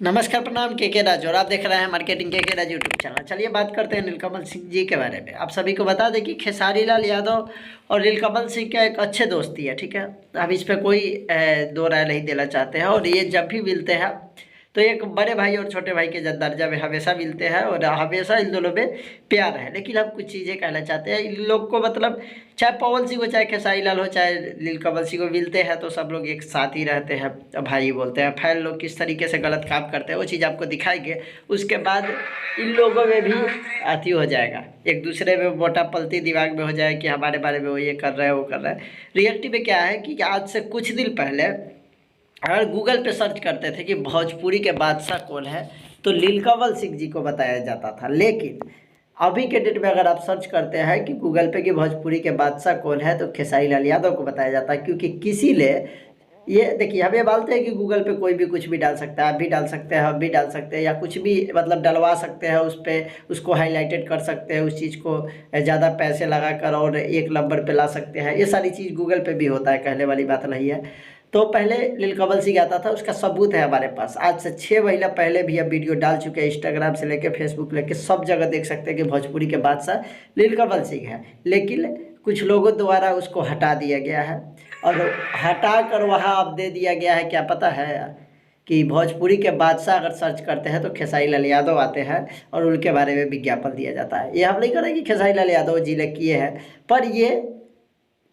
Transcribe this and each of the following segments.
नमस्कार, प्रणाम। के राज और आप देख रहे हैं मार्केटिंग के राज यूट्यूब चैनल। चलिए बात करते हैं नीलकमल सिंह जी के बारे में। आप सभी को बता दें कि खेसारी लाल यादव और नीलकमल सिंह का एक अच्छे दोस्ती है, ठीक है। अब इस पर कोई दो राय नहीं देना चाहते हैं। और ये जब भी मिलते हैं तो एक बड़े भाई और छोटे भाई के दर्जा में हमेशा मिलते हैं और हमेशा इन दोनों में प्यार है। लेकिन हम कुछ चीज़ें कहना चाहते हैं इन लोग को, मतलब चाहे पवन सिंह हो, चाहे खेसारी लाल हो, चाहे नीलकमल सिंह को, मिलते हैं तो सब लोग एक साथ ही रहते हैं, भाई बोलते हैं। फैन लोग किस तरीके से गलत काम करते हैं वो चीज़ आपको दिखाएंगे। उसके बाद इन लोगों में भी अति हो जाएगा, एक दूसरे में मोटा पलती दिमाग में हो जाए कि हमारे बारे में वो ये कर रहे हैं वो कर रहे हैं। रियलिटी में क्या है कि आज से कुछ दिन पहले अगर गूगल पे सर्च करते थे कि भोजपुरी के बादशाह कौन है तो नीलकमल सिंह जी को बताया जाता था। लेकिन अभी के डेट में अगर आप सर्च करते हैं कि गूगल पे कि भोजपुरी के बादशाह कौन है तो खेसारी लाल यादव को बताया जाता है। क्योंकि किसी ने ये देखिए, हम ये मानते हैं कि गूगल पे कोई भी कुछ भी डाल सकता है, आप भी डाल सकते हैं, हम भी डाल सकते हैं, या कुछ भी मतलब डलवा सकते हैं उस पर, उसको हाईलाइटेड कर सकते हैं, उस चीज़ को ज़्यादा पैसे लगा कर और एक नंबर पे ला सकते हैं। ये सारी चीज़ गूगल पे भी होता है, कहने वाली बात नहीं है। तो पहले नीलकमल सिंह आता था, उसका सबूत है हमारे पास। आज से 6 महीना पहले भी अब वीडियो डाल चुके हैं, इंस्टाग्राम से लेकर फेसबुक लेकर सब जगह देख सकते हैं कि भोजपुरी के बादशाह नीलकमल सिंह है। लेकिन कुछ लोगों द्वारा उसको हटा दिया गया है और हटा कर वहाँ अब दे दिया गया है, क्या पता है कि भोजपुरी के बादशाह अगर सर्च करते हैं तो खेसारी लाल यादव आते हैं और उनके बारे में विज्ञापन दिया जाता है। ये हम नहीं कह रहे कि खेसारी लाल यादव जी ने किए हैं, पर ये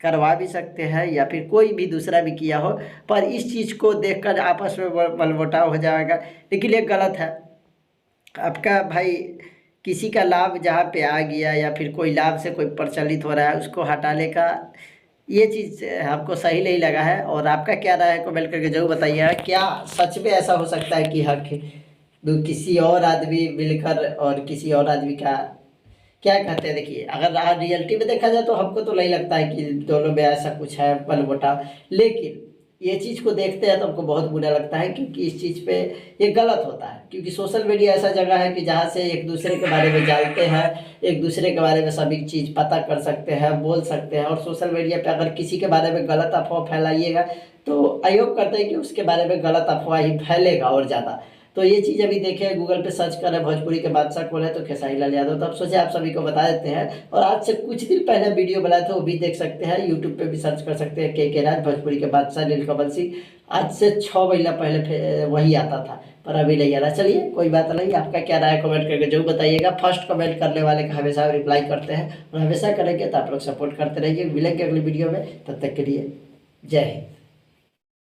करवा भी सकते हैं या फिर कोई भी दूसरा भी किया हो। पर इस चीज़ को देखकर आपस में मनमुटाव हो जाएगा, लेकिन ये गलत है। आपका भाई किसी का लाभ जहाँ पे आ गया या फिर कोई लाभ से कोई प्रचलित हो रहा है, उसको हटाने का ये चीज़ हमको सही नहीं लगा है। और आपका क्या राय है कमेंट करके जरूर बताइए। क्या सच में ऐसा हो सकता है कि हर किसी और आदमी मिलकर और किसी और आदमी का, क्या कहते हैं, देखिए अगर रियलिटी में देखा जाए तो हमको तो नहीं लगता है कि दोनों में ऐसा कुछ है पलवटा। लेकिन ये चीज़ को देखते हैं तो हमको बहुत बुरा लगता है, क्योंकि इस चीज़ पे ये गलत होता है। क्योंकि सोशल मीडिया ऐसा जगह है कि जहाँ से एक दूसरे के बारे में जानते हैं, एक दूसरे के बारे में सभी चीज़ पता कर सकते हैं, बोल सकते हैं। और सोशल मीडिया पे अगर किसी के बारे में गलत अफवाह फैलाइएगा तो आयोग करते हैं कि उसके बारे में गलत अफवाह ही फैलेगा और ज़्यादा। तो ये चीज़ अभी देखें, गूगल पे सर्च करें भोजपुरी के बादशाह कौन है तो खेसारी लाल यादव। तो अब सोचे आप सभी को बता देते हैं। और आज से कुछ दिन पहले वीडियो बनाए थे वो भी देख सकते हैं, यूट्यूब पे भी सर्च कर सकते हैं के राज भोजपुरी के बादशाह नीलकमल सिंह। आज से 6 महीना पहले वही आता था, पर अभी नहीं आ रहा। चलिए कोई बात नहीं, आपका क्या राय कमेंट करके जरूर बताइएगा। फर्स्ट कमेंट करने वाले का हमेशा रिप्लाई करते हैं और हमेशा करेंगे तो आप लोग सपोर्ट करते रहिए। मिलेंगे अगली वीडियो में, तब तक के लिए जय हिंद।